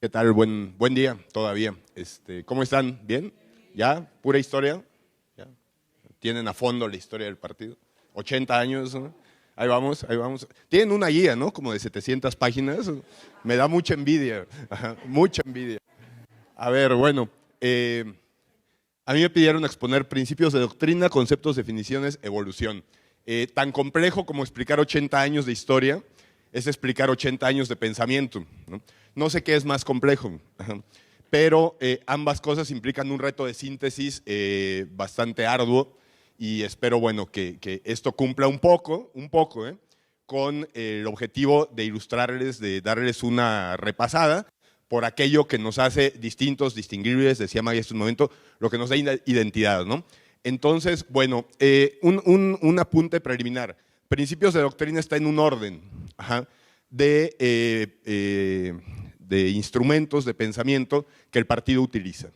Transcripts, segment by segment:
¿Qué tal? Buen día todavía. ¿Cómo están? ¿Bien? ¿Ya? ¿Pura historia? ¿Ya? ¿Tienen a fondo la historia del partido? 80 años, ¿no? Ahí vamos, ahí vamos. Tienen una guía, ¿no? Como de 700 páginas. Me da mucha envidia, ajá, mucha envidia. A ver, bueno, a mí me pidieron exponer principios de doctrina, conceptos, definiciones, evolución. Tan complejo como explicar 80 años de historia es explicar 80 años de pensamiento, ¿no? No sé qué es más complejo, ajá, pero ambas cosas implican un reto de síntesis bastante arduo y espero, bueno, que esto cumpla un poco, con el objetivo de ilustrarles, de darles una repasada por aquello que nos hace distintos, distinguibles, decía Maggie hace un momento, lo que nos da identidad, ¿no? Entonces, bueno, un apunte preliminar. Principios de doctrina está en un orden, ajá, de instrumentos de pensamiento que el partido utiliza.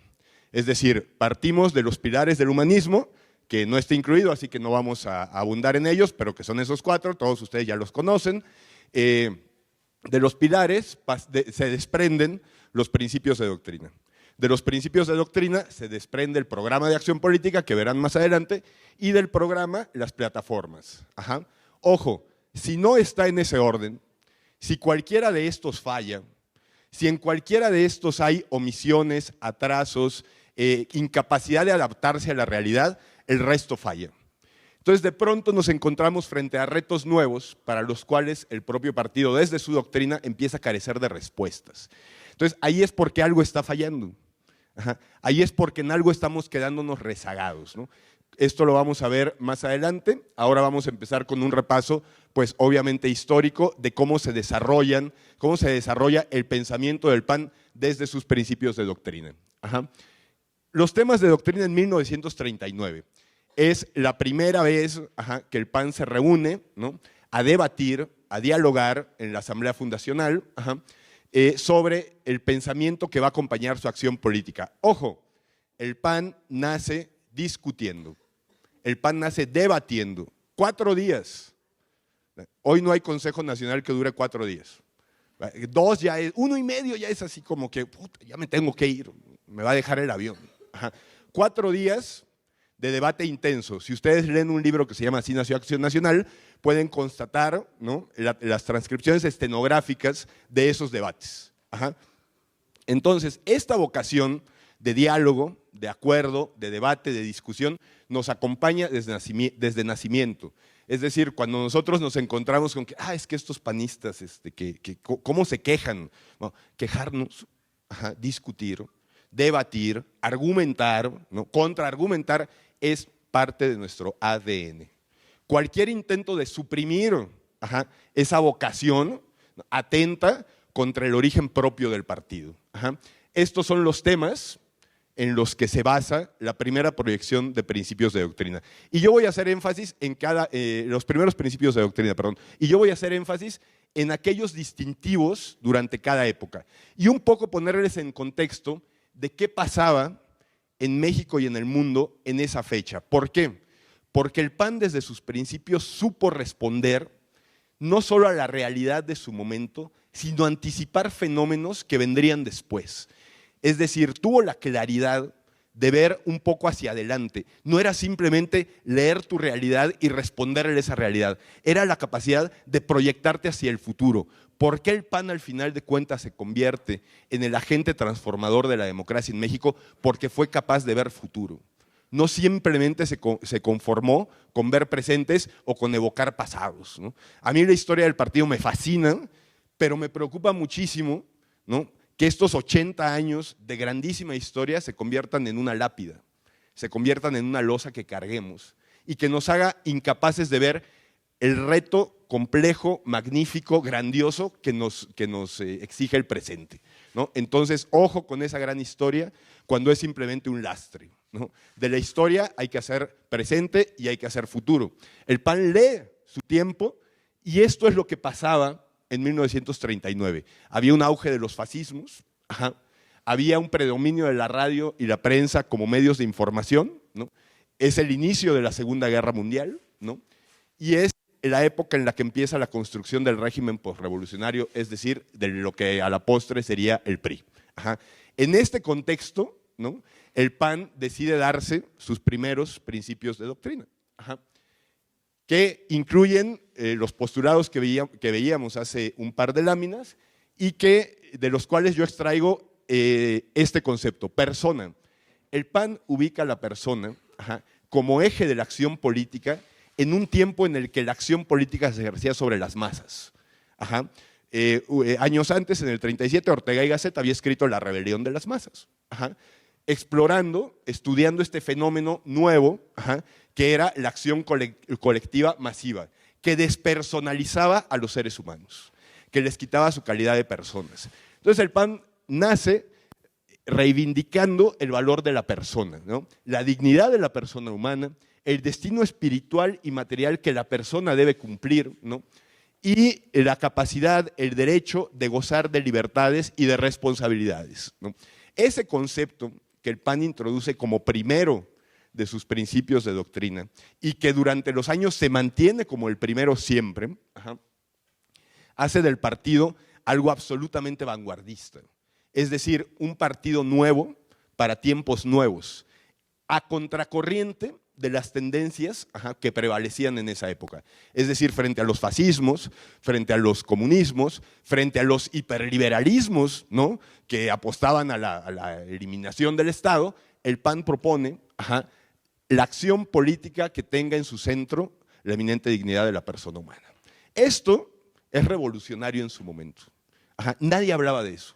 Es decir, partimos de los pilares del humanismo, que no está incluido, así que no vamos a abundar en ellos, pero que son esos cuatro, todos ustedes ya los conocen. De los pilares se desprenden los principios de doctrina. De los principios de doctrina se desprende el programa de acción política, que verán más adelante, y del programa las plataformas. Ajá. Ojo, si no está en ese orden, si cualquiera de estos falla, si en cualquiera de estos hay omisiones, atrasos, incapacidad de adaptarse a la realidad, el resto falla. Entonces, de pronto nos encontramos frente a retos nuevos para los cuales el propio partido, desde su doctrina, empieza a carecer de respuestas. Entonces, ahí es porque algo está fallando. Ajá. Ahí es porque en algo estamos quedándonos rezagados, ¿no? Esto lo vamos a ver más adelante. Ahora vamos a empezar con un repaso, pues obviamente histórico, de cómo se desarrolla el pensamiento del PAN desde sus principios de doctrina. Ajá. Los temas de doctrina en 1939. Es la primera vez, ajá, que el PAN se reúne, ¿no?, a debatir, a dialogar en la Asamblea Fundacional, ajá, sobre el pensamiento que va a acompañar su acción política. Ojo, el PAN nace discutiendo, el PAN nace debatiendo. 4 días. Hoy no hay Consejo Nacional que dure 4 días. 2 ya es, 1 y medio ya es así como que, puta, ya me tengo que ir, me va a dejar el avión. Ajá. 4 días de debate intenso. Si ustedes leen un libro que se llama Así nació Acción Nacional, pueden constatar, ¿no?, las transcripciones estenográficas de esos debates. Ajá. Entonces, esta vocación de diálogo, de acuerdo, de debate, de discusión, nos acompaña desde nacimiento. Es decir, cuando nosotros nos encontramos con que, es que estos panistas, ¿cómo se quejan? No, quejarnos, ajá, discutir, debatir, argumentar, ¿no?, contraargumentar, es parte de nuestro ADN. Cualquier intento de suprimir, ajá, esa vocación atenta contra el origen propio del partido. Ajá. Estos son los temas en los que se basa la primera proyección de principios de doctrina. Y yo voy a hacer énfasis en los primeros principios de doctrina, perdón, y yo voy a hacer énfasis en aquellos distintivos durante cada época. Y un poco ponerles en contexto de qué pasaba en México y en el mundo en esa fecha. ¿Por qué? Porque el PAN desde sus principios supo responder no solo a la realidad de su momento, sino anticipar fenómenos que vendrían después. Es decir, tuvo la claridad de ver un poco hacia adelante. No era simplemente leer tu realidad y responderle a esa realidad. Era la capacidad de proyectarte hacia el futuro. ¿Por qué el PAN al final de cuentas se convierte en el agente transformador de la democracia en México? Porque fue capaz de ver futuro. No simplemente se conformó con ver presentes o con evocar pasados, ¿no? A mí la historia del partido me fascina, pero me preocupa muchísimo, ¿no?, que estos 80 años de grandísima historia se conviertan en una lápida, se conviertan en una losa que carguemos y que nos haga incapaces de ver el reto complejo, magnífico, grandioso que nos exige el presente, ¿no? Entonces, ojo con esa gran historia cuando es simplemente un lastre, ¿no? De la historia hay que hacer presente y hay que hacer futuro. El PAN lee su tiempo y esto es lo que pasaba en 1939. Había un auge de los fascismos, ajá, había un predominio de la radio y la prensa como medios de información, ¿no? Es el inicio de la Segunda Guerra Mundial, ¿no?, y es la época en la que empieza la construcción del régimen posrevolucionario, es decir, de lo que a la postre sería el PRI. Ajá. En este contexto, ¿no?, el PAN decide darse sus primeros principios de doctrina, ajá, que incluyen los postulados que veíamos hace un par de láminas y de los cuales yo extraigo este concepto, persona. El PAN ubica a la persona, ajá, como eje de la acción política en un tiempo en el que la acción política se ejercía sobre las masas. Ajá. Años antes, en el 37, Ortega y Gasset había escrito La rebelión de las masas, ajá, explorando, estudiando este fenómeno nuevo, ajá, que era la acción colectiva masiva, que despersonalizaba a los seres humanos, que les quitaba su calidad de personas. Entonces el PAN nace reivindicando el valor de la persona, ¿no?, la dignidad de la persona humana, el destino espiritual y material que la persona debe cumplir, ¿no?, y la capacidad, el derecho de gozar de libertades y de responsabilidades, ¿no? Ese concepto que el PAN introduce como primero de sus principios de doctrina y que durante los años se mantiene como el primero siempre, ajá, hace del partido algo absolutamente vanguardista. Es decir, un partido nuevo para tiempos nuevos, a contracorriente de las tendencias, ajá, que prevalecían en esa época. Es decir, frente a los fascismos, frente a los comunismos, frente a los hiperliberalismos, ¿no?, que apostaban a la eliminación del Estado, el PAN propone, ajá, la acción política que tenga en su centro la eminente dignidad de la persona humana. Esto es revolucionario en su momento. Ajá, nadie hablaba de eso.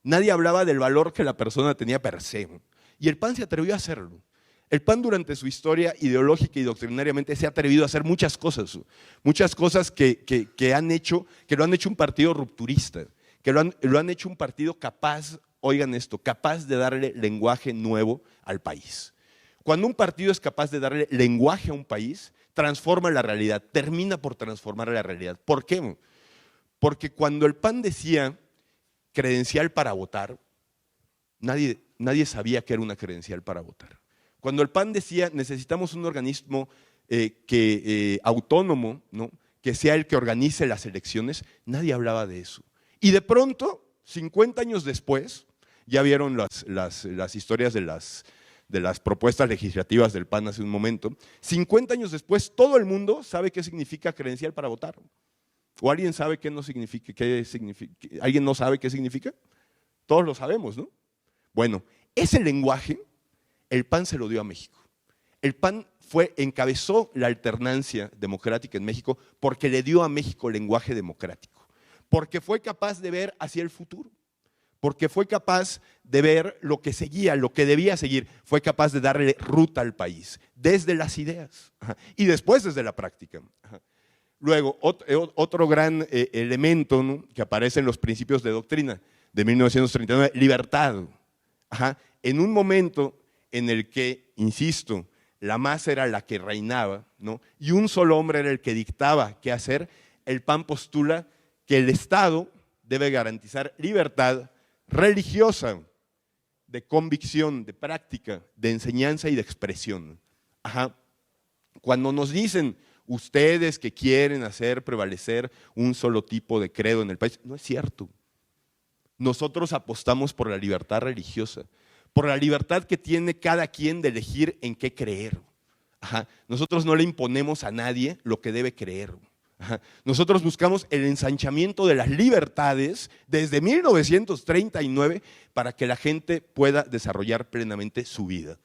Nadie hablaba del valor que la persona tenía per se. Y el PAN se atrevió a hacerlo. El PAN durante su historia ideológica y doctrinariamente se ha atrevido a hacer muchas cosas que lo han hecho un partido rupturista, que lo han hecho un partido capaz, oigan esto, capaz de darle lenguaje nuevo al país. Cuando un partido es capaz de darle lenguaje a un país, transforma la realidad, termina por transformar la realidad. ¿Por qué? Porque cuando el PAN decía credencial para votar, nadie sabía que era una credencial para votar. Cuando el PAN decía necesitamos un organismo autónomo, ¿no?, que sea el que organice las elecciones, nadie hablaba de eso. Y de pronto, 50 años después, ya vieron las historias de las propuestas legislativas del PAN hace un momento, 50 años después todo el mundo sabe qué significa credencial para votar. ¿O alguien sabe qué no significa? ¿Alguien no sabe qué significa? Todos lo sabemos, ¿no? Bueno, ese lenguaje el PAN se lo dio a México. El PAN encabezó la alternancia democrática en México porque le dio a México lenguaje democrático, porque fue capaz de ver hacia el futuro, porque fue capaz de ver lo que seguía, lo que debía seguir, fue capaz de darle ruta al país, desde las ideas, ajá, y después desde la práctica. Ajá. Luego, otro gran elemento, ¿no?, que aparece en los principios de doctrina de 1939, libertad. Ajá. En un momento en el que, insisto, la masa era la que reinaba, ¿no?, y un solo hombre era el que dictaba qué hacer, el PAN postula que el Estado debe garantizar libertad religiosa, de convicción, de práctica, de enseñanza y de expresión. Ajá. Cuando nos dicen ustedes que quieren hacer prevalecer un solo tipo de credo en el país, no es cierto. Nosotros apostamos por la libertad religiosa, por la libertad que tiene cada quien de elegir en qué creer. Ajá. Nosotros no le imponemos a nadie lo que debe creer. Ajá. Nosotros buscamos el ensanchamiento de las libertades desde 1939 para que la gente pueda desarrollar plenamente su vida.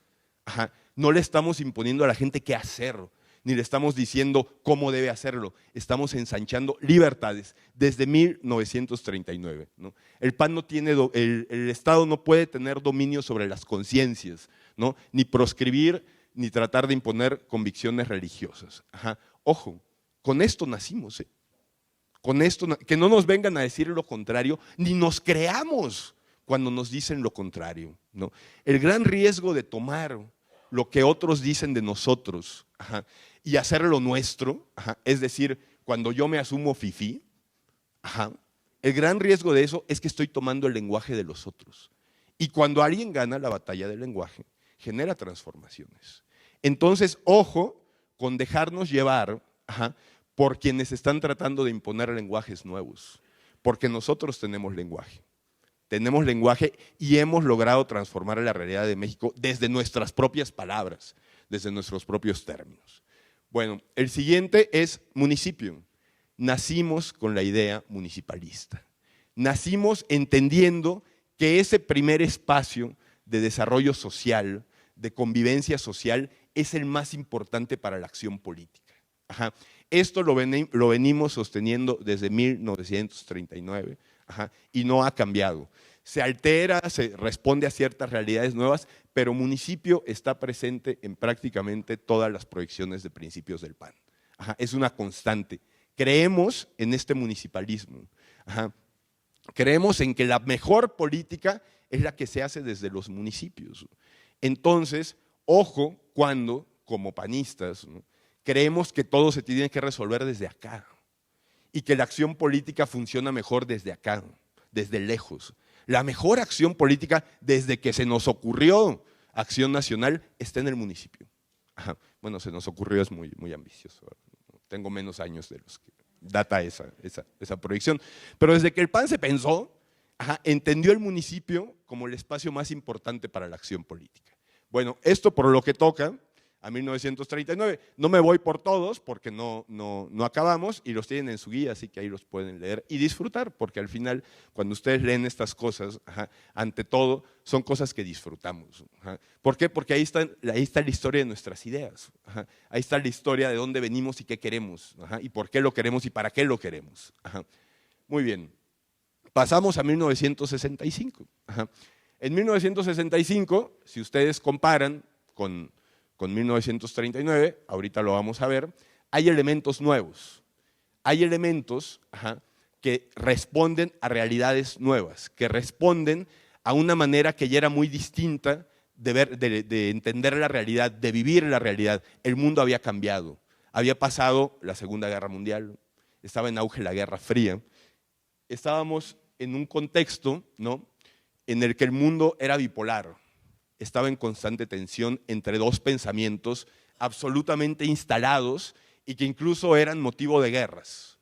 Ajá. No le estamos imponiendo a la gente qué hacer, ni le estamos diciendo cómo debe hacerlo. Estamos ensanchando libertades desde 1939. ¿No? El PAN no tiene, el Estado no puede tener dominio sobre las conciencias, ¿no?, ni proscribir, ni tratar de imponer convicciones religiosas. Ajá. Ojo, con esto nacimos. Con esto, que no nos vengan a decir lo contrario, ni nos creamos cuando nos dicen lo contrario, ¿no? El gran riesgo de tomar lo que otros dicen de nosotros, ajá, y hacerlo nuestro, ajá, es decir, cuando yo me asumo fifí, ajá, el gran riesgo de eso es que estoy tomando el lenguaje de los otros. Y cuando alguien gana la batalla del lenguaje, genera transformaciones. Entonces, ojo con dejarnos llevar, ajá, por quienes están tratando de imponer lenguajes nuevos, porque nosotros tenemos lenguaje, tenemos lenguaje y hemos logrado transformar la realidad de México desde nuestras propias palabras, desde nuestros propios términos. Bueno, el siguiente es municipio. Nacimos con la idea municipalista. Nacimos entendiendo que ese primer espacio de desarrollo social, de convivencia social, es el más importante para la acción política. Ajá. Esto lo venimos sosteniendo desde 1939, ajá, y no ha cambiado. Se altera, se responde a ciertas realidades nuevas, pero municipio está presente en prácticamente todas las proyecciones de principios del PAN. Ajá, es una constante. Creemos en este municipalismo. Ajá. Creemos en que la mejor política es la que se hace desde los municipios. Entonces, ojo cuando, como panistas, ¿no?, creemos que todo se tiene que resolver desde acá y que la acción política funciona mejor desde acá, desde lejos. La mejor acción política desde que se nos ocurrió Acción Nacional está en el municipio. Ajá. Bueno, se nos ocurrió, es muy, muy ambicioso. Tengo menos años de los que data esa proyección. Pero desde que el PAN se pensó, ajá, entendió el municipio como el espacio más importante para la acción política. Bueno, esto por lo que toca a 1939. No me voy por todos porque no acabamos y los tienen en su guía, así que ahí los pueden leer y disfrutar, porque al final, cuando ustedes leen estas cosas, ajá, ante todo, son cosas que disfrutamos. Ajá. ¿Por qué? Porque ahí está la historia de nuestras ideas. Ajá. Ahí está la historia de dónde venimos y qué queremos, ajá, y por qué lo queremos y para qué lo queremos. Ajá. Muy bien. Pasamos a 1965. Ajá. En 1965, si ustedes comparan con 1939, ahorita lo vamos a ver, hay elementos nuevos. Hay elementos, ajá, que responden a realidades nuevas, que responden a una manera que ya era muy distinta de entender la realidad, de vivir la realidad. El mundo había cambiado. Había pasado la Segunda Guerra Mundial, estaba en auge la Guerra Fría. Estábamos en un contexto, ¿no?, en el que el mundo era bipolar. Estaba en constante tensión entre dos pensamientos absolutamente instalados y que incluso eran motivo de guerras.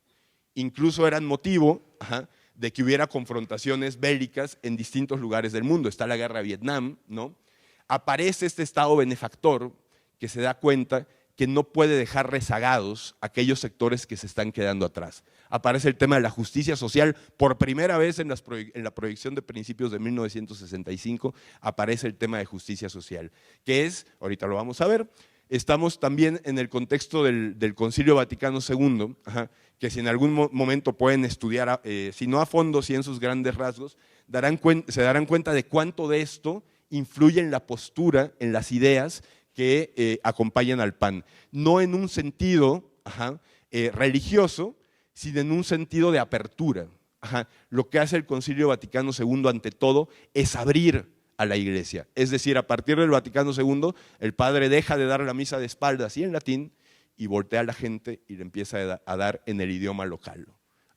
Incluso eran motivo, ajá, de que hubiera confrontaciones bélicas en distintos lugares del mundo. Está la guerra de Vietnam, ¿no? Aparece este Estado benefactor que se da cuenta que no puede dejar rezagados aquellos sectores que se están quedando atrás. Aparece el tema de la justicia social, por primera vez en la proyección de principios de 1965, aparece el tema de justicia social, que es, ahorita lo vamos a ver, estamos también en el contexto del Concilio Vaticano II, ajá, que si en algún momento pueden estudiar, si no a fondo, si en sus grandes rasgos, se darán cuenta de cuánto de esto influye en la postura, en las ideas que acompañan al PAN. No en un sentido, ajá, religioso, sino en un sentido de apertura. Ajá. Lo que hace el Concilio Vaticano II ante todo es abrir a la iglesia. Es decir, a partir del Vaticano II, el padre deja de dar la misa de espaldas y en latín y voltea a la gente y le empieza a dar en el idioma local.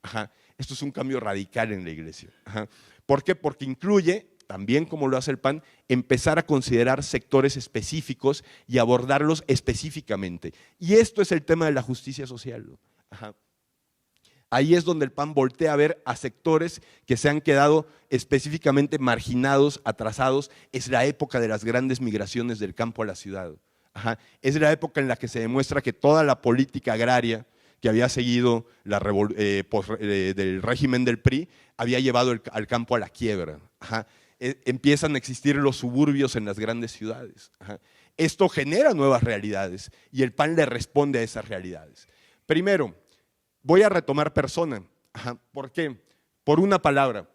Ajá. Esto es un cambio radical en la iglesia. Ajá. ¿Por qué? Porque incluye, también como lo hace el PAN, empezar a considerar sectores específicos y abordarlos específicamente. Y esto es el tema de la justicia social. Ajá. Ahí es donde el PAN voltea a ver a sectores que se han quedado específicamente marginados, atrasados. Es la época de las grandes migraciones del campo a la ciudad. Ajá. Es la época en la que se demuestra que toda la política agraria que había seguido del régimen del PRI había llevado al campo a la quiebra. Ajá. Empiezan a existir los suburbios en las grandes ciudades. Ajá. Esto genera nuevas realidades y el PAN le responde a esas realidades. Primero, voy a retomar persona. Ajá. ¿Por qué? Por una palabra,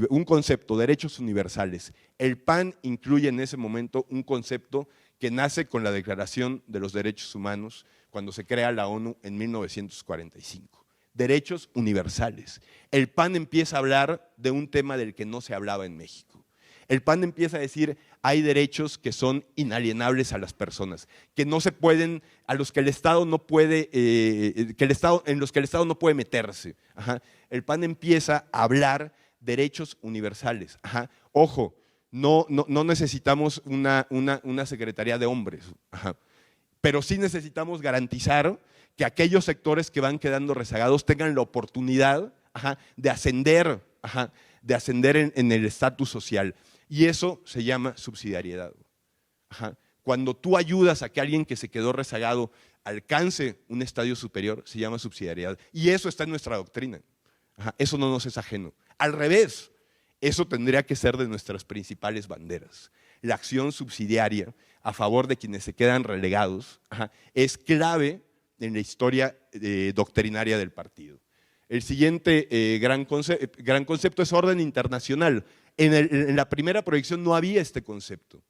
un concepto, derechos universales. El PAN incluye en ese momento un concepto que nace con la Declaración de los Derechos Humanos cuando se crea la ONU en 1945. Derechos universales. El PAN empieza a hablar de un tema del que no se hablaba en México. El PAN empieza a decir, hay derechos que son inalienables a las personas, que no se pueden, a los que el Estado no puede, en los que el Estado no puede meterse. Ajá. El PAN empieza a hablar derechos universales. Ajá. Ojo, no necesitamos una secretaría de hombres, ajá, pero sí necesitamos garantizar que aquellos sectores que van quedando rezagados tengan la oportunidad, ajá, de ascender, ajá, de ascender en el estatus social. Y eso se llama subsidiariedad. Cuando tú ayudas a que alguien que se quedó rezagado alcance un estadio superior, se llama subsidiariedad. Y eso está en nuestra doctrina. Eso no nos es ajeno. Al revés, eso tendría que ser de nuestras principales banderas. La acción subsidiaria a favor de quienes se quedan relegados es clave en la historia doctrinaria del partido. El siguiente gran concepto es orden internacional. En la primera proyección no había este concepto.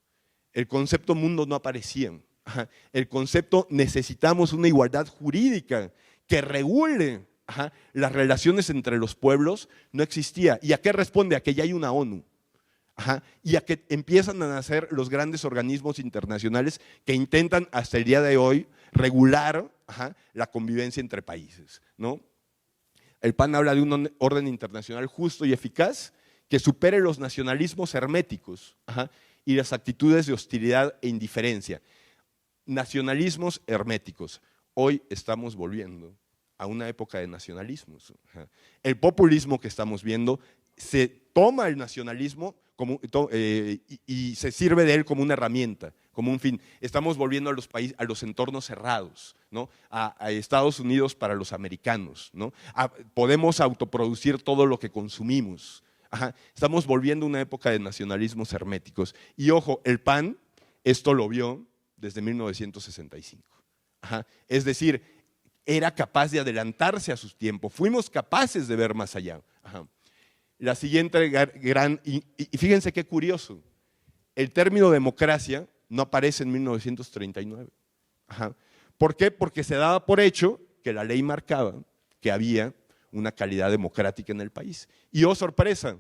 El concepto mundo no aparecía. El concepto necesitamos una igualdad jurídica que regule las relaciones entre los pueblos no existía. ¿Y a qué responde? A que ya hay una ONU. Y a que empiezan a nacer los grandes organismos internacionales que intentan hasta el día de hoy regular la convivencia entre países, ¿no? El PAN habla de un orden internacional justo y eficaz que supere los nacionalismos herméticos y las actitudes de hostilidad e indiferencia. Nacionalismos herméticos. Hoy estamos volviendo a una época de nacionalismos. El populismo que estamos viendo se toma el nacionalismo y se sirve de él como una herramienta, como un fin. Estamos volviendo a los entornos cerrados, ¿no? A Estados Unidos para los americanos, ¿no? Podemos autoproducir todo lo que consumimos. Estamos volviendo a una época de nacionalismos herméticos. Y ojo, el PAN esto lo vio desde 1965. Es decir, era capaz de adelantarse a sus tiempos. Fuimos capaces de ver más allá. La siguiente gran, y fíjense qué curioso, el término democracia no aparece en 1939. ¿Por qué? Porque se daba por hecho que la ley marcaba que había una calidad democrática en el país. Y oh sorpresa,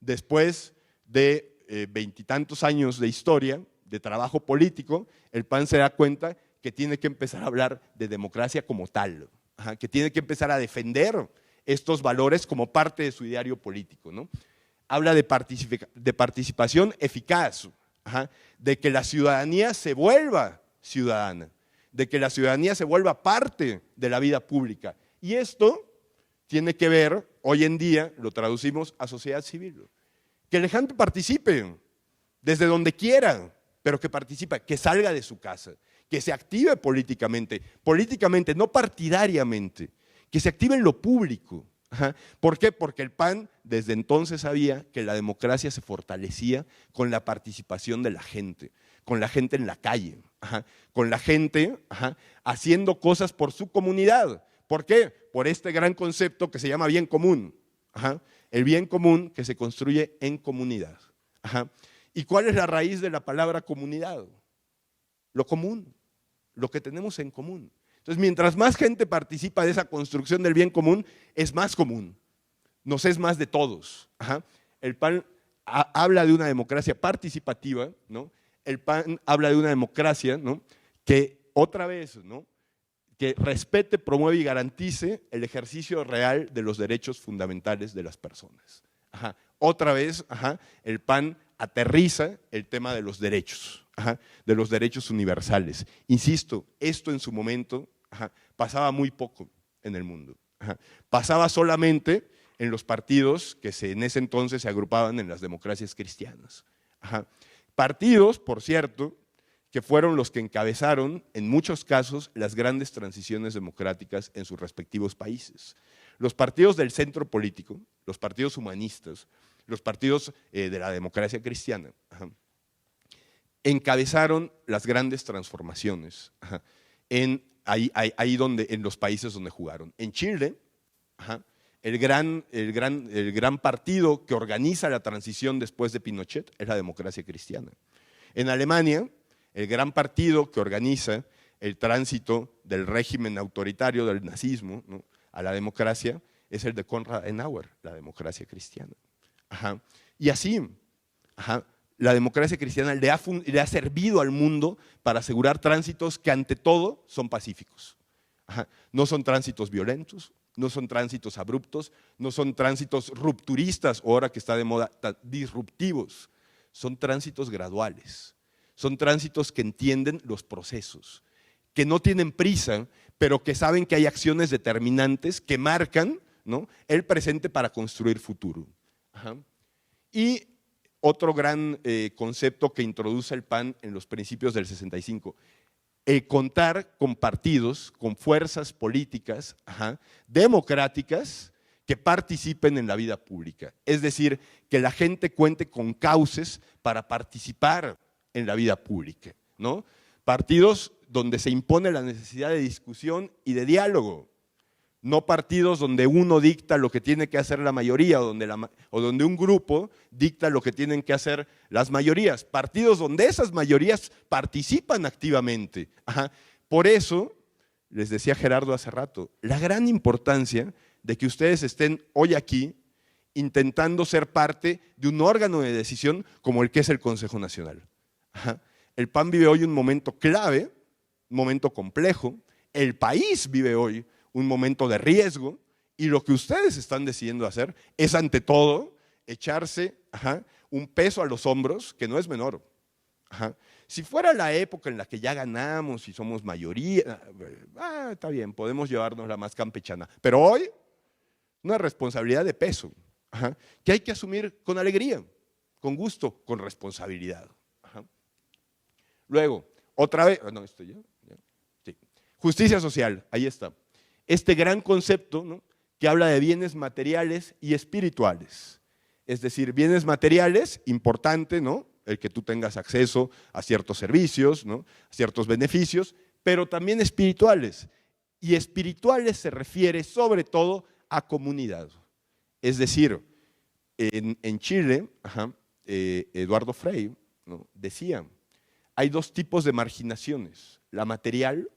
después de veintitantos años de historia, de trabajo político, el PAN se da cuenta que tiene que empezar a hablar de democracia como tal, que tiene que empezar a defender estos valores como parte de su ideario político, ¿no? Habla de participación eficaz, de que la ciudadanía se vuelva ciudadana, de que la ciudadanía se vuelva parte de la vida pública. Y esto tiene que ver, hoy en día, lo traducimos a sociedad civil. Que la gente participe desde donde quiera, pero que participe, que salga de su casa, que se active políticamente, no partidariamente, que se active en lo público. ¿Por qué? Porque el PAN desde entonces sabía que la democracia se fortalecía con la participación de la gente, con la gente en la calle, con la gente haciendo cosas por su comunidad. ¿Por qué? Por este gran concepto que se llama bien común. El bien común que se construye en comunidad. ¿Y cuál es la raíz de la palabra comunidad? Lo común, lo que tenemos en común. Entonces, mientras más gente participa de esa construcción del bien común, es más común, nos es más de todos. El PAN habla de una democracia participativa, ¿no? El PAN habla de una democracia, ¿no?, que otra vez, ¿no?, que respete, promueve y garantice el ejercicio real de los derechos fundamentales de las personas. Otra vez, el PAN aterriza el tema de los derechos universales. Insisto, esto en su momento pasaba muy poco en el mundo. Pasaba solamente en los partidos que en ese entonces se agrupaban en las democracias cristianas. Partidos, por cierto, que fueron los que encabezaron, en muchos casos, las grandes transiciones democráticas en sus respectivos países. Los partidos del centro político, los partidos humanistas, los partidos de la democracia cristiana, encabezaron las grandes transformaciones en los países donde jugaron. En Chile, el gran partido que organiza la transición después de Pinochet es la democracia cristiana. En Alemania, el gran partido que organiza el tránsito del régimen autoritario del nazismo, ¿no?, a la democracia es el de Konrad Adenauer, la democracia cristiana. Y así, la democracia cristiana le ha servido al mundo para asegurar tránsitos que ante todo son pacíficos. No son tránsitos violentos, no son tránsitos abruptos, no son tránsitos rupturistas, o ahora que está de moda, disruptivos. Son tránsitos graduales, son tránsitos que entienden los procesos, que no tienen prisa, pero que saben que hay acciones determinantes que marcan, ¿no?, el presente para construir futuro. Y otro gran concepto que introduce el PAN en los principios del 65, contar con partidos, con fuerzas políticas democráticas que participen en la vida pública. Es decir, que la gente cuente con cauces para participar en la vida pública, ¿no? Partidos donde se impone la necesidad de discusión y de diálogo, no partidos donde uno dicta lo que tiene que hacer la mayoría o donde un grupo dicta lo que tienen que hacer las mayorías. Partidos donde esas mayorías participan activamente. Por eso, les decía Gerardo hace rato, la gran importancia de que ustedes estén hoy aquí intentando ser parte de un órgano de decisión como el que es el Consejo Nacional. El PAN vive hoy un momento clave, un momento complejo, el país vive hoy un momento de riesgo, y lo que ustedes están decidiendo hacer es, ante todo, echarse un peso a los hombros que no es menor. Si fuera la época en la que ya ganamos y somos mayoría, está bien, podemos llevarnos la más campechana, pero hoy una responsabilidad de peso, que hay que asumir con alegría, con gusto, con responsabilidad. Luego, otra vez, no, esto ya, sí. Justicia social, ahí está. Este gran concepto, ¿no?, que habla de bienes materiales y espirituales. Es decir, bienes materiales, importante, ¿no?, el que tú tengas acceso a ciertos servicios, ¿no?, a ciertos beneficios, pero también espirituales. Y espirituales se refiere sobre todo a comunidad. Es decir, en Chile, Eduardo Frei, ¿no?, decía, hay dos tipos de marginaciones, la material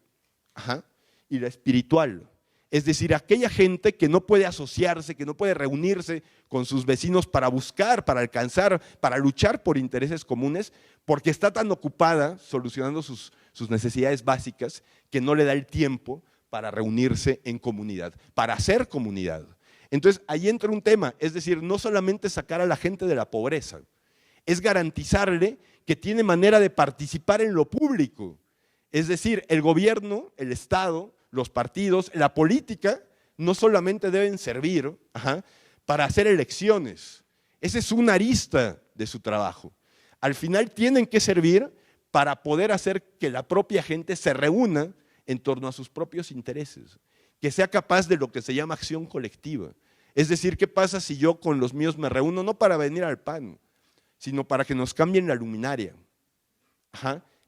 y la espiritual. Es decir, aquella gente que no puede asociarse, que no puede reunirse con sus vecinos para buscar, para alcanzar, para luchar por intereses comunes, porque está tan ocupada solucionando sus necesidades básicas que no le da el tiempo para reunirse en comunidad, para hacer comunidad. Entonces, ahí entra un tema, es decir, no solamente sacar a la gente de la pobreza, es garantizarle que tiene manera de participar en lo público. Es decir, el gobierno, el Estado, los partidos, la política, no solamente deben servir para hacer elecciones. Esa es una arista de su trabajo. Al final tienen que servir para poder hacer que la propia gente se reúna en torno a sus propios intereses, que sea capaz de lo que se llama acción colectiva. Es decir, ¿qué pasa si yo con los míos me reúno no para venir al PAN, sino para que nos cambien la luminaria?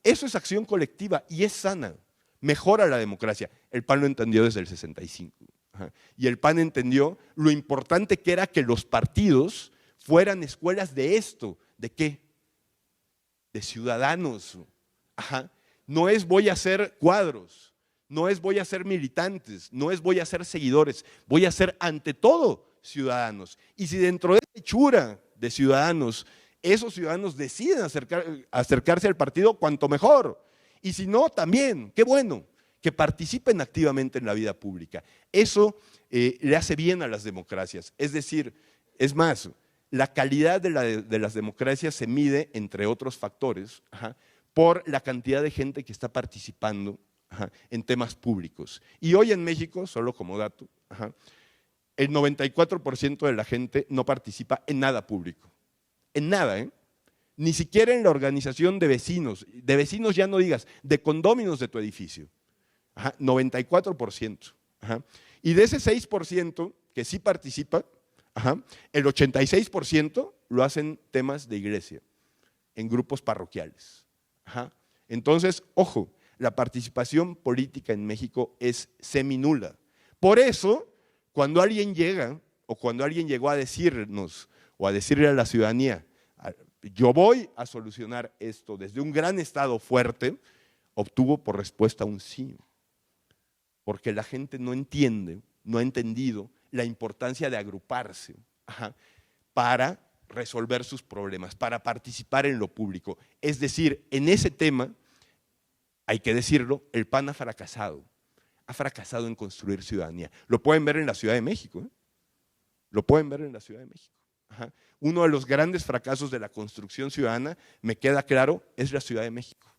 Eso es acción colectiva y es sana, mejora la democracia. El PAN lo entendió desde el 65. Y el PAN entendió lo importante que era que los partidos fueran escuelas de esto. ¿De qué? De ciudadanos. No es voy a hacer cuadros, no es voy a ser militantes, no es voy a ser seguidores, voy a ser ante todo ciudadanos. Y si dentro de esa hechura de ciudadanos, esos ciudadanos deciden acercarse al partido, cuanto mejor. Y si no, también, qué bueno, que participen activamente en la vida pública. Eso le hace bien a las democracias. Es decir, es más, la calidad de las democracias se mide, entre otros factores, por la cantidad de gente que está participando en temas públicos. Y hoy en México, solo como dato, el 94% de la gente no participa en nada público. En nada, ni siquiera en la organización de vecinos ya no digas, de condóminos de tu edificio. 94%. Y de ese 6% que sí participa, el 86% lo hacen temas de iglesia, en grupos parroquiales. Entonces, ojo, la participación política en México es seminula. Por eso, cuando alguien llega, o cuando alguien llegó a decirnos, o a decirle a la ciudadanía, yo voy a solucionar esto desde un gran Estado fuerte, obtuvo por respuesta un sí. Porque la gente no entiende, no ha entendido la importancia de agruparse para resolver sus problemas, para participar en lo público. Es decir, en ese tema, hay que decirlo, el PAN ha fracasado en construir ciudadanía. Lo pueden ver en la Ciudad de México, lo pueden ver en la Ciudad de México. Uno de los grandes fracasos de la construcción ciudadana, me queda claro, es la Ciudad de México,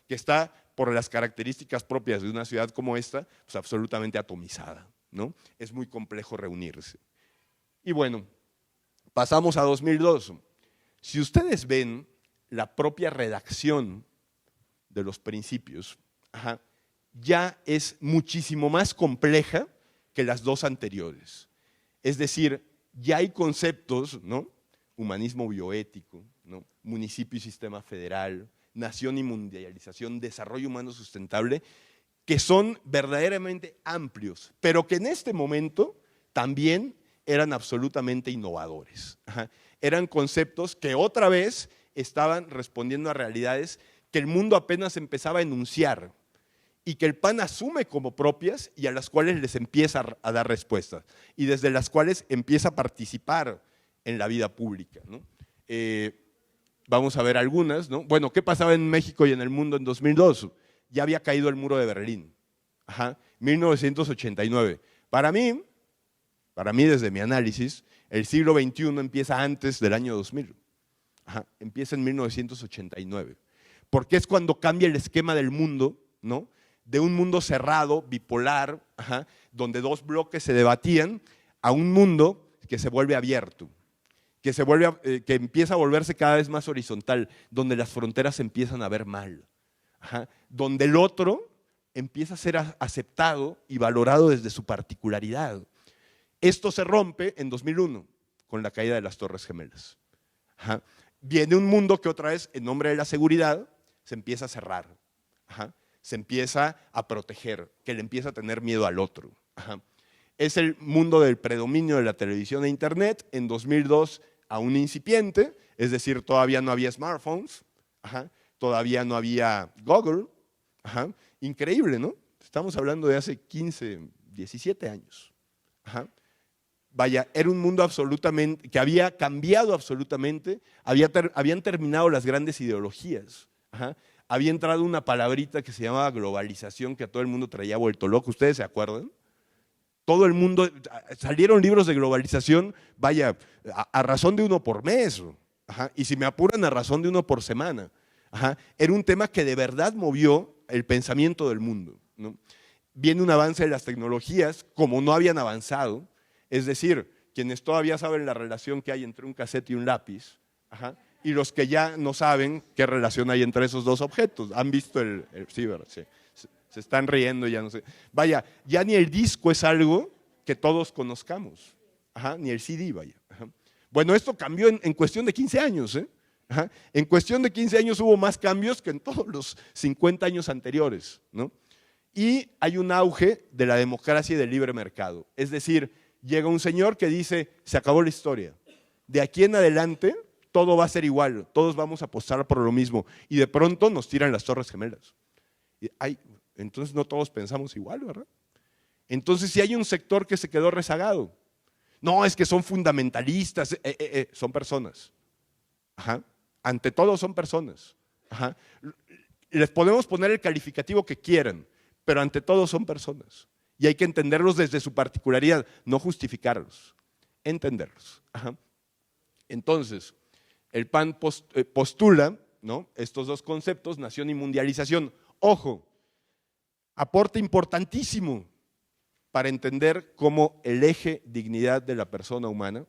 que está, por las características propias de una ciudad como esta, pues absolutamente atomizada, ¿no? Es muy complejo reunirse. Y bueno, Pasamos a 2002. Si ustedes ven la propia redacción de los principios, ya es muchísimo más compleja que las dos anteriores. Es decir, ya hay conceptos, ¿no? Humanismo bioético, ¿no? Municipio y sistema federal, nación y mundialización, desarrollo humano sustentable, que son verdaderamente amplios, pero que en este momento también eran absolutamente innovadores. Eran conceptos que otra vez estaban respondiendo a realidades que el mundo apenas empezaba a enunciar y que el PAN asume como propias y a las cuales les empieza a dar respuestas y desde las cuales empieza a participar en la vida pública, ¿no? Vamos a ver algunas, ¿no? Bueno, ¿qué pasaba en México y en el mundo en 2002? Ya había caído el muro de Berlín, 1989. Para mí, desde mi análisis, el siglo XXI empieza antes del año 2000, empieza en 1989, porque es cuando cambia el esquema del mundo, ¿no? De un mundo cerrado, bipolar, donde dos bloques se debatían, a un mundo que se vuelve abierto, que empieza a volverse cada vez más horizontal, donde las fronteras se empiezan a ver mal, donde el otro empieza a ser aceptado y valorado desde su particularidad. Esto se rompe en 2001 con la caída de las Torres Gemelas. Viene un mundo que otra vez, en nombre de la seguridad, se empieza a cerrar, se empieza a proteger, que le empieza a tener miedo al otro. Es el mundo del predominio de la televisión e internet, en 2002 aún incipiente, es decir, todavía no había smartphones, todavía no había Google. Increíble, ¿no? Estamos hablando de hace 15, 17 años. Vaya, era un mundo absolutamente, que había cambiado absolutamente, habían terminado las grandes ideologías. Había entrado una palabrita que se llamaba globalización, que a todo el mundo traía vuelto loco. ¿Ustedes se acuerdan? Todo el mundo, salieron libros de globalización, vaya, a razón de uno por mes, y si me apuran, a razón de uno por semana. Era un tema que de verdad movió el pensamiento del mundo, ¿no? Viene un avance de las tecnologías como no habían avanzado, es decir, quienes todavía saben la relación que hay entre un cassette y un lápiz, y los que ya no saben qué relación hay entre esos dos objetos. ¿Han visto sí, ¿verdad? Sí. Se están riendo, ya no sé. Vaya, ya ni el disco es algo que todos conozcamos, ni el CD, vaya. Bueno, esto cambió en cuestión de 15 años, ¿eh? En cuestión de 15 años hubo más cambios que en todos los 50 años anteriores, ¿no? Y hay un auge de la democracia y del libre mercado. Es decir, llega un señor que dice, se acabó la historia. De aquí en adelante, todo va a ser igual, todos vamos a apostar por lo mismo. Y de pronto nos tiran las Torres Gemelas. Y, entonces no todos pensamos igual, ¿verdad? Entonces sí hay un sector que se quedó rezagado. No, es que son fundamentalistas, son personas. Ante todo son personas. Les podemos poner el calificativo que quieran, pero ante todo son personas. Y hay que entenderlos desde su particularidad, no justificarlos, entenderlos. Entonces, el PAN postula, ¿no?, estos dos conceptos, nación y mundialización. Ojo, aporte importantísimo para entender cómo el eje dignidad de la persona humana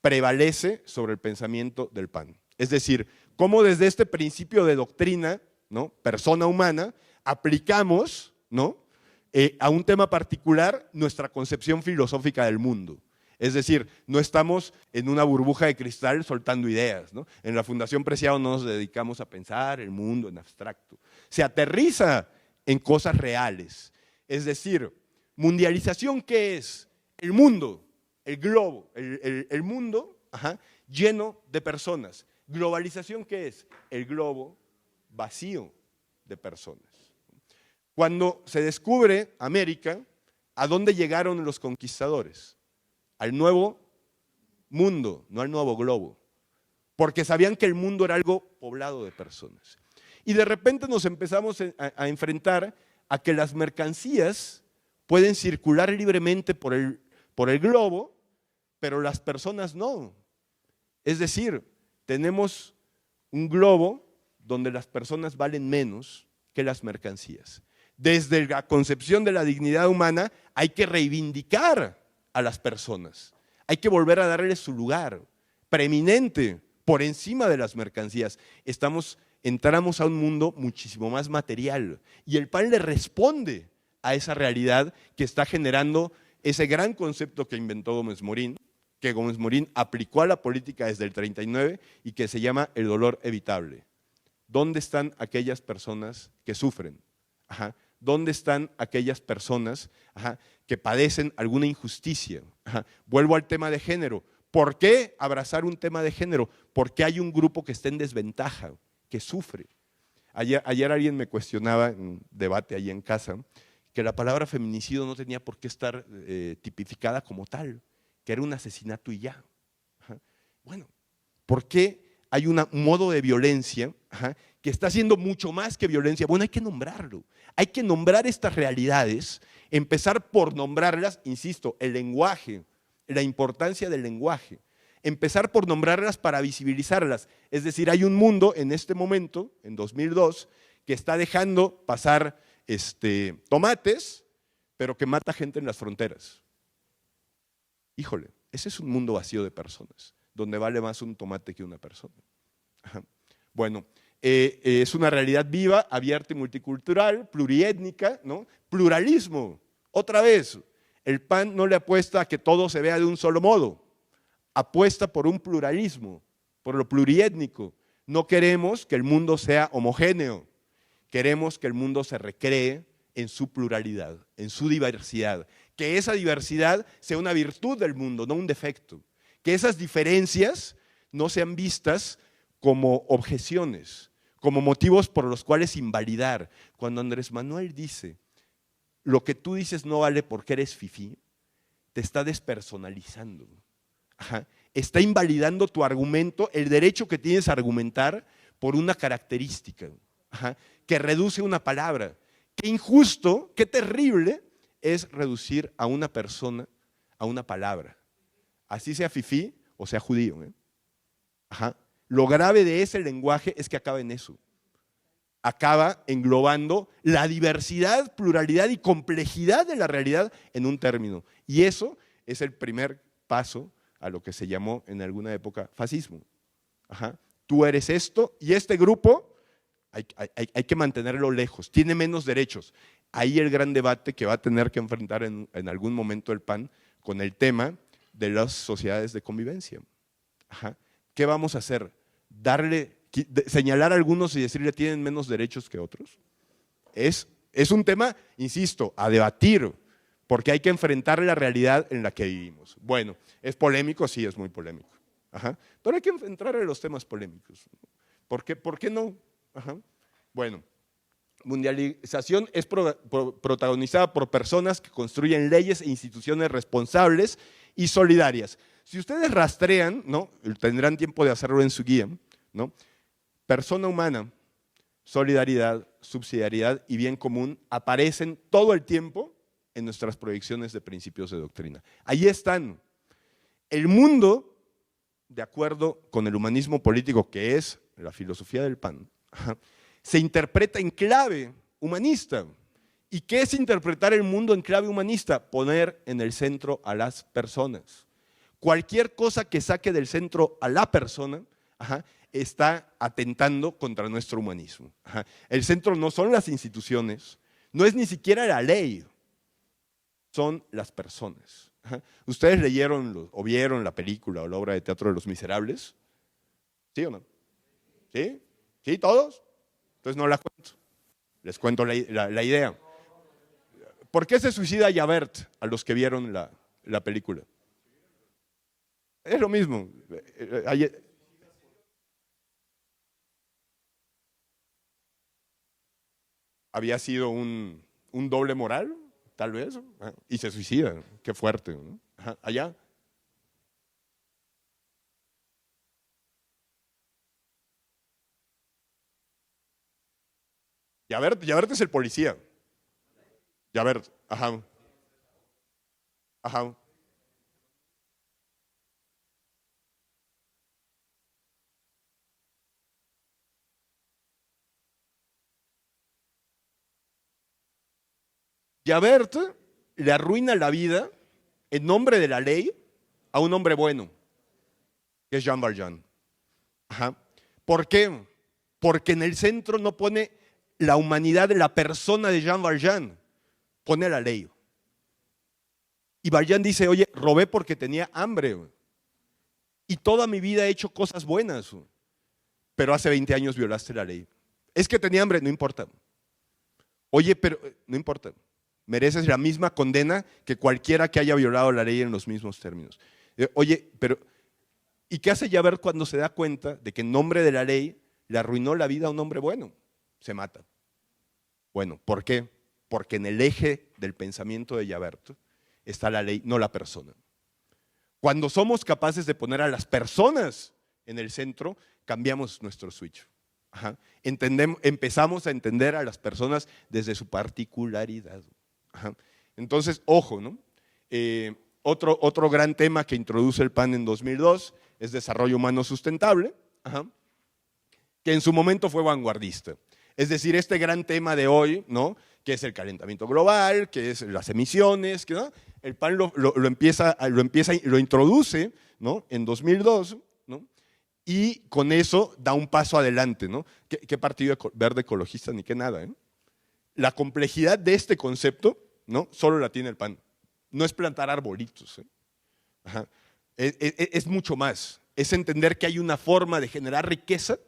prevalece sobre el pensamiento del PAN. Es decir, cómo desde este principio de doctrina, ¿no?, persona humana, aplicamos, ¿no?, a un tema particular nuestra concepción filosófica del mundo. Es decir, no estamos en una burbuja de cristal soltando ideas, ¿no? En la Fundación Preciado no nos dedicamos a pensar el mundo en abstracto. Se aterriza en cosas reales. Es decir, mundialización, ¿qué es? El mundo, el globo, el mundo lleno de personas. Globalización, ¿qué es? El globo vacío de personas. Cuando se descubre América, ¿a dónde llegaron los conquistadores? Al nuevo mundo, no al nuevo globo, porque sabían que el mundo era algo poblado de personas. Y de repente nos empezamos a enfrentar a que las mercancías pueden circular libremente por el globo, pero las personas no. Es decir, tenemos un globo donde las personas valen menos que las mercancías. Desde la concepción de la dignidad humana hay que reivindicar a las personas. Hay que volver a darle su lugar preeminente por encima de las mercancías. Entramos a un mundo muchísimo más material y el pan le responde a esa realidad que está generando ese gran concepto que inventó Gómez Morín, que Gómez Morín aplicó a la política desde el 39 y que se llama el dolor evitable. ¿Dónde están aquellas personas que sufren? Ajá. ¿Dónde están aquellas personas que padecen alguna injusticia? Ajá. Vuelvo al tema de género. ¿Por qué abrazar un tema de género? Porque hay un grupo que está en desventaja, que sufre. Ayer alguien me cuestionaba en un debate ahí en casa que la palabra feminicidio no tenía por qué estar tipificada como tal, que era un asesinato y ya. Ajá. Bueno, ¿por qué hay un modo de violencia que está haciendo mucho más que violencia? Bueno, hay que nombrarlo. Hay que nombrar estas realidades, empezar por nombrarlas, insisto, el lenguaje, la importancia del lenguaje. Empezar por nombrarlas para visibilizarlas. Es decir, hay un mundo en este momento, en 2002, que está dejando pasar tomates, pero que mata gente en las fronteras. Híjole, ese es un mundo vacío de personas, donde vale más un tomate que una persona. Ajá. Bueno, es una realidad viva, abierta y multicultural, pluriétnica, ¿no? Pluralismo. Otra vez, el PAN no le apuesta a que todo se vea de un solo modo, apuesta por un pluralismo, por lo pluriétnico. No queremos que el mundo sea homogéneo, queremos que el mundo se recree en su pluralidad, en su diversidad, que esa diversidad sea una virtud del mundo, no un defecto, que esas diferencias no sean vistas como objeciones, como motivos por los cuales invalidar. Cuando Andrés Manuel dice, lo que tú dices no vale porque eres fifí, te está despersonalizando. Ajá. Está invalidando tu argumento, el derecho que tienes a argumentar por una característica, que reduce una palabra. Qué injusto, qué terrible es reducir a una persona a una palabra, así sea fifí o sea judío. Ajá. Lo grave de ese lenguaje es que acaba en eso. Acaba englobando la diversidad, pluralidad y complejidad de la realidad en un término. Y eso es el primer paso a lo que se llamó en alguna época fascismo. Ajá. Tú eres esto y este grupo hay que mantenerlo lejos, tiene menos derechos. Ahí el gran debate que va a tener que enfrentar en algún momento el PAN con el tema de las sociedades de convivencia. Ajá. ¿Qué vamos a hacer? ¿Señalar a algunos y decirle tienen menos derechos que otros? Es un tema, insisto, a debatir, porque hay que enfrentar la realidad en la que vivimos. Bueno, ¿es polémico? Sí, es muy polémico. Ajá. Pero hay que enfrentar los temas polémicos. ¿Por qué no? Ajá. Bueno, mundialización es protagonizada por personas que construyen leyes e instituciones responsables y solidarias. Si ustedes rastrean, ¿no? Tendrán tiempo de hacerlo en su guía, ¿no? Persona humana, solidaridad, subsidiariedad y bien común aparecen todo el tiempo en nuestras proyecciones de principios de doctrina. Ahí están. El mundo, de acuerdo con el humanismo político, que es la filosofía del PAN, se interpreta en clave humanista. ¿Y qué es interpretar el mundo en clave humanista? Poner en el centro a las personas. Cualquier cosa que saque del centro a la persona, está atentando contra nuestro humanismo. El centro no son las instituciones, no es ni siquiera la ley, son las personas. ¿Ustedes leyeron o vieron la película o la obra de teatro de Los Miserables? ¿Sí o no? ¿Sí? ¿Sí todos? Entonces no la cuento. Les cuento la idea. ¿Por qué se suicida Javert a los que vieron la película? Es lo mismo. Había sido un doble moral, tal vez, y se suicida. Qué fuerte, ¿no? Allá. Javert es el policía. Javert, ajá. Ajá. Javert le arruina la vida en nombre de la ley a un hombre bueno, que es Jean Valjean. Ajá. ¿Por qué? Porque en el centro no pone la humanidad de la persona de Jean Valjean, pone la ley. Y Valjean dice, oye, robé porque tenía hambre, y toda mi vida he hecho cosas buenas, pero hace 20 años violaste la ley. Es que tenía hambre, no importa. Oye, pero no importa. Mereces la misma condena que cualquiera que haya violado la ley en los mismos términos. Oye, pero ¿y qué hace Javert cuando se da cuenta de que en nombre de la ley le arruinó la vida a un hombre bueno? Se mata. Bueno, ¿por qué? Porque en el eje del pensamiento de Javert está la ley, no la persona. Cuando somos capaces de poner a las personas en el centro, cambiamos nuestro switch. Ajá. Empezamos a entender a las personas desde su particularidad. Ajá. Entonces, ojo, ¿no? Otro gran tema que introduce el PAN en 2002 es desarrollo humano sustentable, ajá, que en su momento fue vanguardista. Es decir, este gran tema de hoy, ¿no? Que es el calentamiento global, que es las emisiones, ¿no? El PAN lo introduce, ¿no? En 2002, ¿no? Y con eso da un paso adelante, ¿no? ¿Qué partido verde ecologista ni qué nada, ¿eh? La complejidad de este concepto, ¿no? Solo la tiene el PAN. No es plantar arbolitos, ¿eh? Ajá. Es mucho más. Es entender que hay una forma de generar riqueza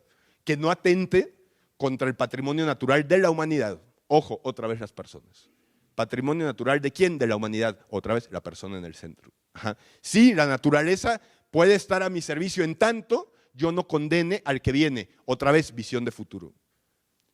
que no atente contra el patrimonio natural de la humanidad. Ojo, otra vez las personas. ¿Patrimonio natural de quién? De la humanidad. Otra vez la persona en el centro. Ajá. Sí, la naturaleza puede estar a mi servicio en tanto yo no condene al que viene. Otra vez, visión de futuro.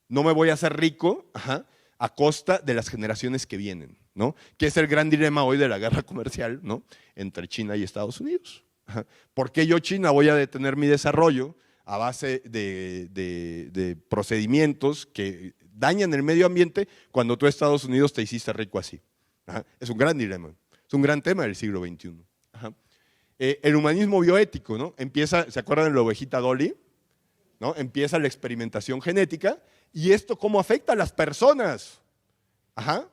No me voy a hacer rico, ajá, a costa de las generaciones que vienen, ¿no? Que es el gran dilema hoy de la guerra comercial, ¿no? Entre China y Estados Unidos. Ajá. ¿Por qué yo, China, voy a detener mi desarrollo a base de procedimientos que dañan el medio ambiente cuando tú, Estados Unidos, te hiciste rico así? Ajá. Es un gran dilema, es un gran tema del siglo XXI. Ajá. El humanismo bioético, ¿no? Empieza, ¿se acuerdan de la ovejita Dolly? ¿No? Empieza la experimentación genética, y esto cómo afecta a las personas. Ajá.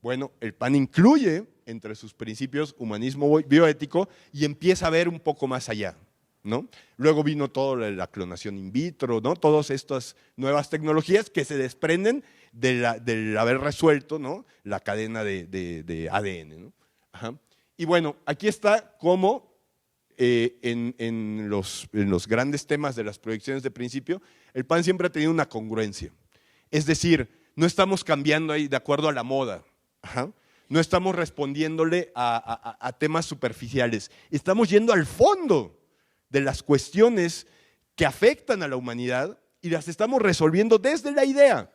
Bueno, el PAN incluye entre sus principios humanismo bioético y empieza a ver un poco más allá, ¿no? Luego vino toda la clonación in vitro, ¿no? Todas estas nuevas tecnologías que se desprenden del haber resuelto, ¿no? La cadena de ADN, ¿no? Ajá. Y bueno, aquí está cómo en los grandes temas de las proyecciones de principio, el PAN siempre ha tenido una congruencia. Es decir, no estamos cambiando ahí de acuerdo a la moda. Ajá. No estamos respondiéndole a temas superficiales. Estamos yendo al fondo de las cuestiones que afectan a la humanidad y las estamos resolviendo desde la idea.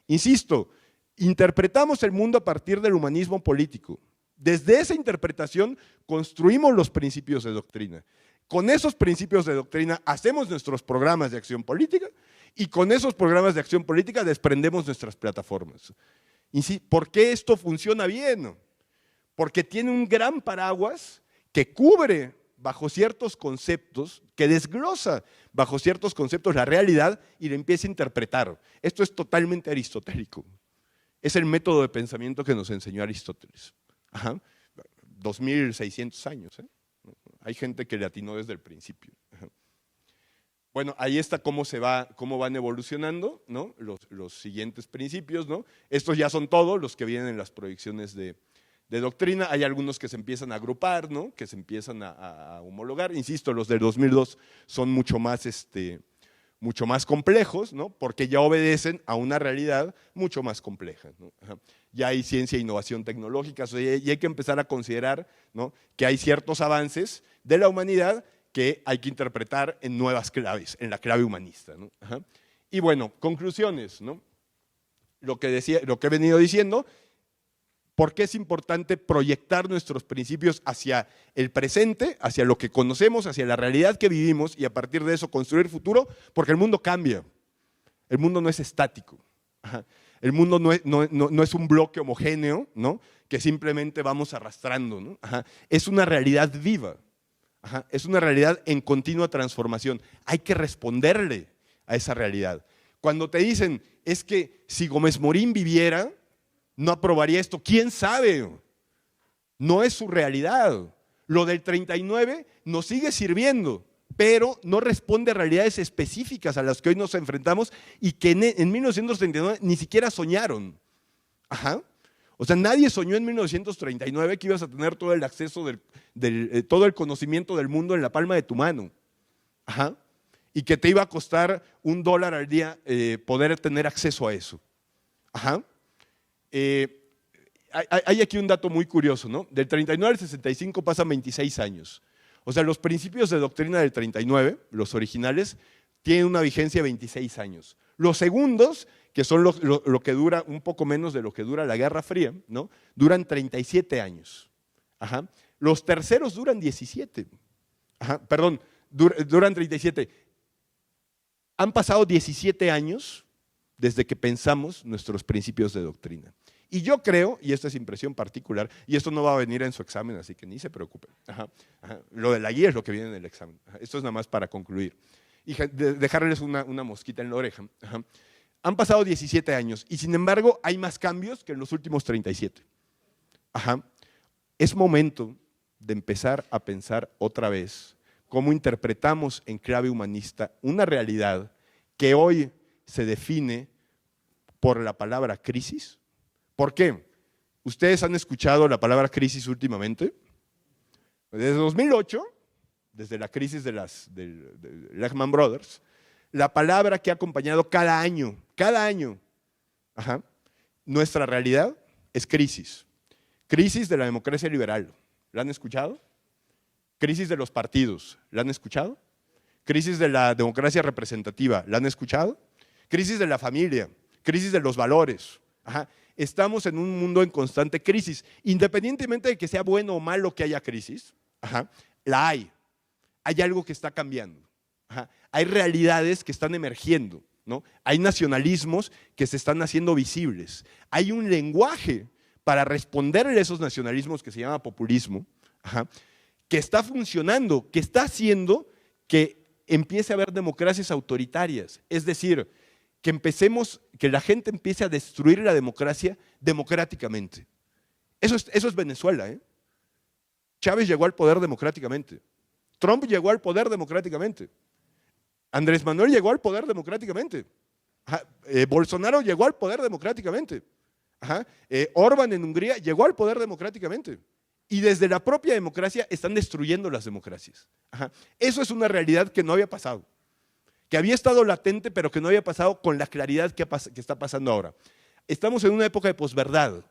Insisto, interpretamos el mundo a partir del humanismo político. Desde esa interpretación construimos los principios de doctrina. Con esos principios de doctrina hacemos nuestros programas de acción política y con esos programas de acción política desprendemos nuestras plataformas. ¿Por qué esto funciona bien? Porque tiene un gran paraguas que cubre bajo ciertos conceptos, que desglosa bajo ciertos conceptos la realidad y la empieza a interpretar. Esto es totalmente aristotélico. Es el método de pensamiento que nos enseñó Aristóteles. Ajá. 2600 años, ¿eh? Hay gente que le atinó desde el principio. Ajá. Bueno, ahí está cómo van evolucionando, ¿no? Los siguientes principios, ¿no? Estos ya son todos los que vienen en las proyecciones de doctrina. Hay algunos que se empiezan a agrupar, ¿no? Que se empiezan a homologar. Insisto, los del 2002 son mucho más complejos, ¿no? Porque ya obedecen a una realidad mucho más compleja, ¿no? Ajá. Ya hay ciencia e innovación tecnológica, y hay que empezar a considerar, ¿no? Que hay ciertos avances de la humanidad que hay que interpretar en nuevas claves, en la clave humanista, ¿no? Ajá. Y bueno, conclusiones, ¿no? Lo que he venido diciendo, ¿por qué es importante proyectar nuestros principios hacia el presente, hacia lo que conocemos, hacia la realidad que vivimos y a partir de eso construir futuro? Porque el mundo cambia, el mundo no es estático. Ajá. El mundo no es un bloque homogéneo, ¿no? Que simplemente vamos arrastrando, ¿no? Ajá. Es una realidad viva. Ajá. Es una realidad en continua transformación. Hay que responderle a esa realidad. Cuando te dicen, es que si Gómez Morín viviera, no aprobaría esto. ¿Quién sabe? No es su realidad. Lo del 39 nos sigue sirviendo, pero no responde a realidades específicas a las que hoy nos enfrentamos y que en 1939 ni siquiera soñaron. Ajá. O sea, nadie soñó en 1939 que ibas a tener todo el acceso, todo el conocimiento del mundo en la palma de tu mano. Ajá. Y que te iba a costar $1 al día poder tener acceso a eso. Ajá. Hay aquí un dato muy curioso, ¿no? Del 39 al 65 pasan 26 años. O sea, los principios de doctrina del 39, los originales, tienen una vigencia de 26 años. Los segundos, que son lo que dura un poco menos de lo que dura la Guerra Fría, ¿no? Duran 37 años. Ajá. Los terceros duran 17. Ajá. Perdón, duran 37. Han pasado 17 años desde que pensamos nuestros principios de doctrina. Y yo creo, y esta es impresión particular, y esto no va a venir en su examen, así que ni se preocupen. Ajá, ajá. Lo de la guía es lo que viene en el examen. Ajá. Esto es nada más para concluir. Y dejarles una mosquita en la oreja. Ajá. Han pasado 17 años y sin embargo hay más cambios que en los últimos 37. Ajá. Es momento de empezar a pensar otra vez cómo interpretamos en clave humanista una realidad que hoy se define por la palabra crisis. ¿Por qué? ¿Ustedes han escuchado la palabra crisis últimamente? Desde 2008, desde la crisis de Lehman Brothers, la palabra que ha acompañado cada año, ajá, nuestra realidad es crisis. Crisis de la democracia liberal, ¿la han escuchado? Crisis de los partidos, ¿la han escuchado? Crisis de la democracia representativa, ¿la han escuchado? Crisis de la familia, crisis de los valores, ajá. Estamos en un mundo en constante crisis. Independientemente de que sea bueno o malo que haya crisis, ajá, la hay. Hay algo que está cambiando. Ajá. Hay realidades que están emergiendo, ¿no? Hay nacionalismos que se están haciendo visibles. Hay un lenguaje para responder a esos nacionalismos que se llama populismo, ajá, que está funcionando, que está haciendo que empiece a haber democracias autoritarias. Es decir, que la gente empiece a destruir la democracia democráticamente. Eso es Venezuela, ¿eh? Chávez llegó al poder democráticamente. Trump llegó al poder democráticamente. Andrés Manuel llegó al poder democráticamente. Ajá. Bolsonaro llegó al poder democráticamente. Ajá. Orbán en Hungría llegó al poder democráticamente. Y desde la propia democracia están destruyendo las democracias. Ajá. Eso es una realidad que no había pasado, que había estado latente, pero que no había pasado con la claridad que está pasando ahora. Estamos en una época de posverdad.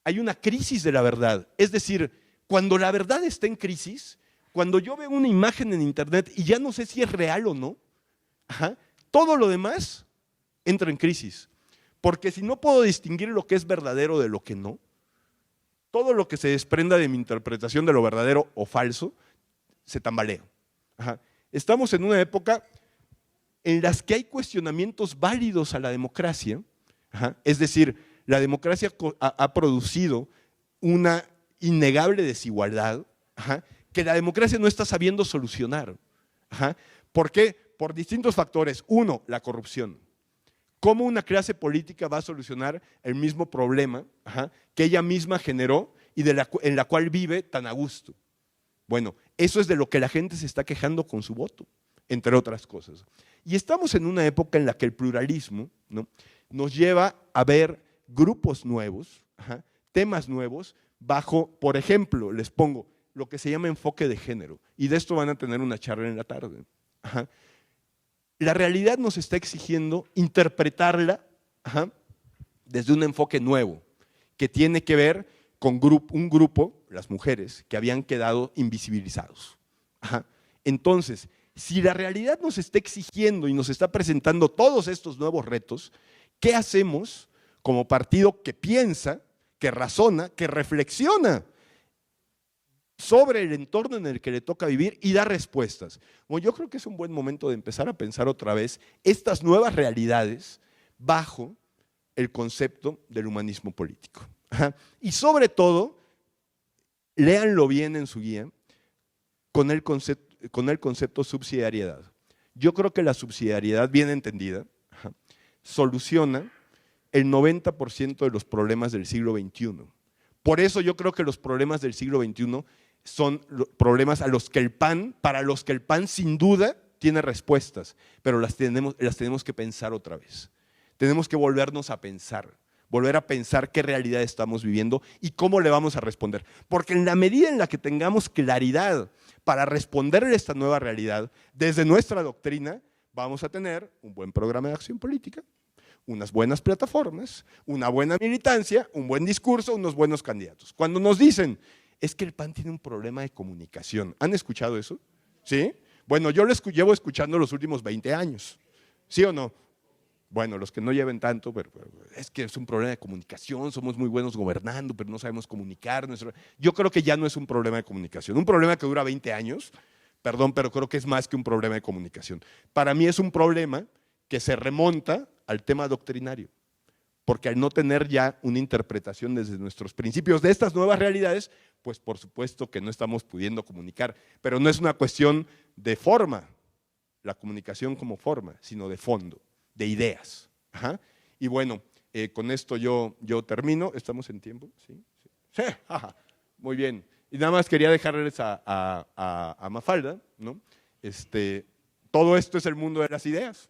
Hay una crisis de la verdad. Es decir, cuando la verdad está en crisis, cuando yo veo una imagen en internet y ya no sé si es real o no, ajá, todo lo demás entra en crisis. Porque si no puedo distinguir lo que es verdadero de lo que no, todo lo que se desprenda de mi interpretación de lo verdadero o falso, se tambalea. Ajá. Estamos en una época en las que hay cuestionamientos válidos a la democracia, ajá, es decir, la democracia ha producido una innegable desigualdad, ajá, que la democracia no está sabiendo solucionar. Ajá. ¿Por qué? Por distintos factores. Uno, la corrupción. ¿Cómo una clase política va a solucionar el mismo problema, ajá, que ella misma generó y en la cual vive tan a gusto? Bueno, eso es de lo que la gente se está quejando con su voto, entre otras cosas. Y estamos en una época en la que el pluralismo, ¿no?, nos lleva a ver grupos nuevos, ajá, temas nuevos, bajo, por ejemplo, les pongo lo que se llama enfoque de género, y de esto van a tener una charla en la tarde. Ajá. La realidad nos está exigiendo interpretarla, ajá, desde un enfoque nuevo, que tiene que ver con un grupo, las mujeres, que habían quedado invisibilizados. Ajá. Entonces, si la realidad nos está exigiendo y nos está presentando todos estos nuevos retos, ¿qué hacemos como partido que piensa, que razona, que reflexiona sobre el entorno en el que le toca vivir y da respuestas? Bueno, yo creo que es un buen momento de empezar a pensar otra vez estas nuevas realidades bajo el concepto del humanismo político. Ajá. Y sobre todo, léanlo bien en su guía, con el concepto subsidiariedad. Yo creo que la subsidiariedad, bien entendida, ajá, soluciona el 90% de los problemas del siglo XXI. Por eso yo creo que los problemas del siglo XXI son problemas para los que el PAN sin duda tiene respuestas, pero las tenemos que pensar otra vez. Tenemos que volvernos a pensar, volver a pensar qué realidad estamos viviendo y cómo le vamos a responder. Porque en la medida en la que tengamos claridad para responderle a esta nueva realidad, desde nuestra doctrina, vamos a tener un buen programa de acción política, unas buenas plataformas, una buena militancia, un buen discurso, unos buenos candidatos. Cuando nos dicen, es que el PAN tiene un problema de comunicación, ¿han escuchado eso? ¿Sí? Bueno, yo lo llevo escuchando los últimos 20 años, ¿sí o no? Bueno, los que no lleven tanto, pero es que es un problema de comunicación, somos muy buenos gobernando, pero no sabemos comunicar. Yo creo que ya no es un problema de comunicación, un problema que dura 20 años, perdón, pero creo que es más que un problema de comunicación. Para mí es un problema que se remonta al tema doctrinario, porque al no tener ya una interpretación desde nuestros principios de estas nuevas realidades, pues por supuesto que no estamos pudiendo comunicar, pero no es una cuestión de forma, la comunicación como forma, sino de fondo, de ideas. Ajá. Y bueno, con esto yo termino. ¿Estamos en tiempo? Sí, sí. Sí. Ajá. Muy bien. Y nada más quería dejarles a Mafalda, ¿no? Todo esto es el mundo de las ideas.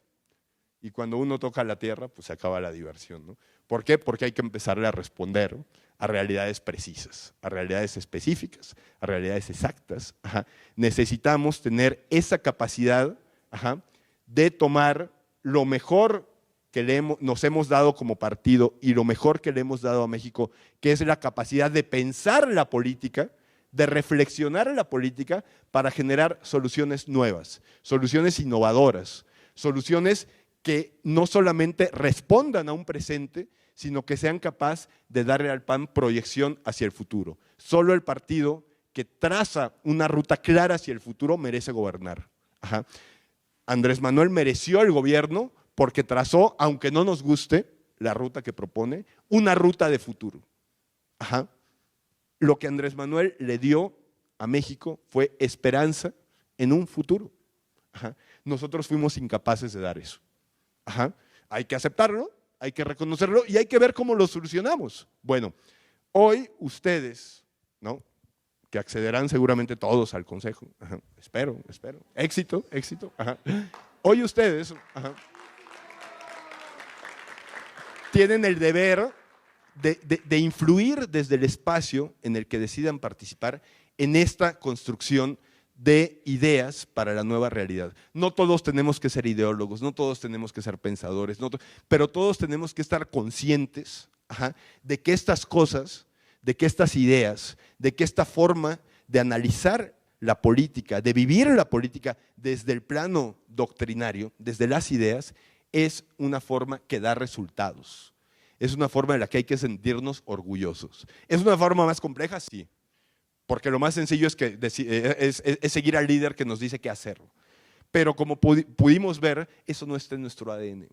Y cuando uno toca la tierra, pues se acaba la diversión, ¿no? ¿Por qué? Porque hay que empezarle a responder a realidades precisas, a realidades específicas, a realidades exactas. Ajá. Necesitamos tener esa capacidad, ajá, de tomar lo mejor que nos hemos dado como partido y lo mejor que le hemos dado a México, que es la capacidad de pensar la política, de reflexionar la política para generar soluciones nuevas, soluciones innovadoras, soluciones que no solamente respondan a un presente, sino que sean capaces de darle al PAN proyección hacia el futuro. Solo el partido que traza una ruta clara hacia el futuro merece gobernar. Ajá. Andrés Manuel mereció el gobierno porque trazó, aunque no nos guste la ruta que propone, una ruta de futuro. Ajá. Lo que Andrés Manuel le dio a México fue esperanza en un futuro. Ajá. Nosotros fuimos incapaces de dar eso. Ajá. Hay que aceptarlo, hay que reconocerlo y hay que ver cómo lo solucionamos. Bueno, hoy ustedes, ¿no?, que accederán seguramente todos al consejo, ajá, espero, éxito, ajá. Hoy ustedes, ajá, tienen el deber de influir desde el espacio en el que decidan participar en esta construcción de ideas para la nueva realidad. No todos tenemos que ser ideólogos, no todos tenemos que ser pensadores, pero todos tenemos que estar conscientes, ajá, de que estas cosas, de que estas ideas, de que esta forma de analizar la política, de vivir la política desde el plano doctrinario, desde las ideas, es una forma que da resultados. Es una forma en la que hay que sentirnos orgullosos. ¿Es una forma más compleja? Sí. Porque lo más sencillo es seguir al líder que nos dice qué hacer. Pero como pudimos ver, eso no está en nuestro ADN.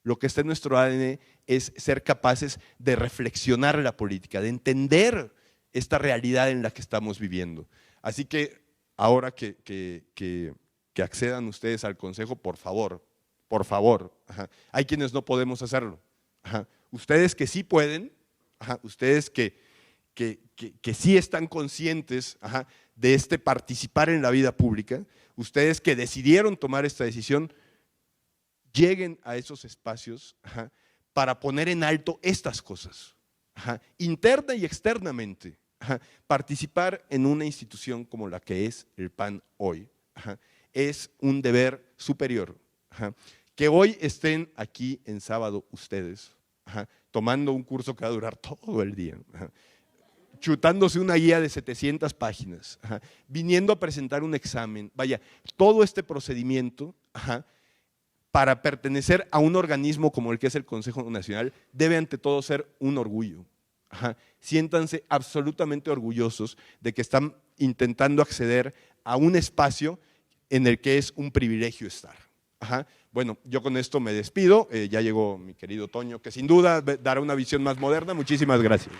Lo que está en nuestro ADN es ser capaces de reflexionar la política, de entender esta realidad en la que estamos viviendo. Así que ahora que accedan ustedes al consejo, por favor, ajá. Hay quienes no podemos hacerlo. Ajá. Ustedes que sí pueden, ajá, ustedes que sí están conscientes, ajá, de participar en la vida pública, ustedes que decidieron tomar esta decisión, lleguen a esos espacios, ajá, para poner en alto estas cosas, ajá, interna y externamente. Ajá. Participar en una institución como la que es el PAN hoy, ajá, es un deber superior. Ajá. Que hoy estén aquí en sábado ustedes, ajá, tomando un curso que va a durar todo el día, ajá, chutándose una guía de 700 páginas, ajá, viniendo a presentar un examen, vaya, todo este procedimiento, ajá, para pertenecer a un organismo como el que es el Consejo Nacional, debe ante todo ser un orgullo. Ajá. Siéntanse absolutamente orgullosos de que están intentando acceder a un espacio en el que es un privilegio estar. Ajá. Bueno, yo con esto me despido, ya llegó mi querido Toño, que sin duda dará una visión más moderna. Muchísimas gracias.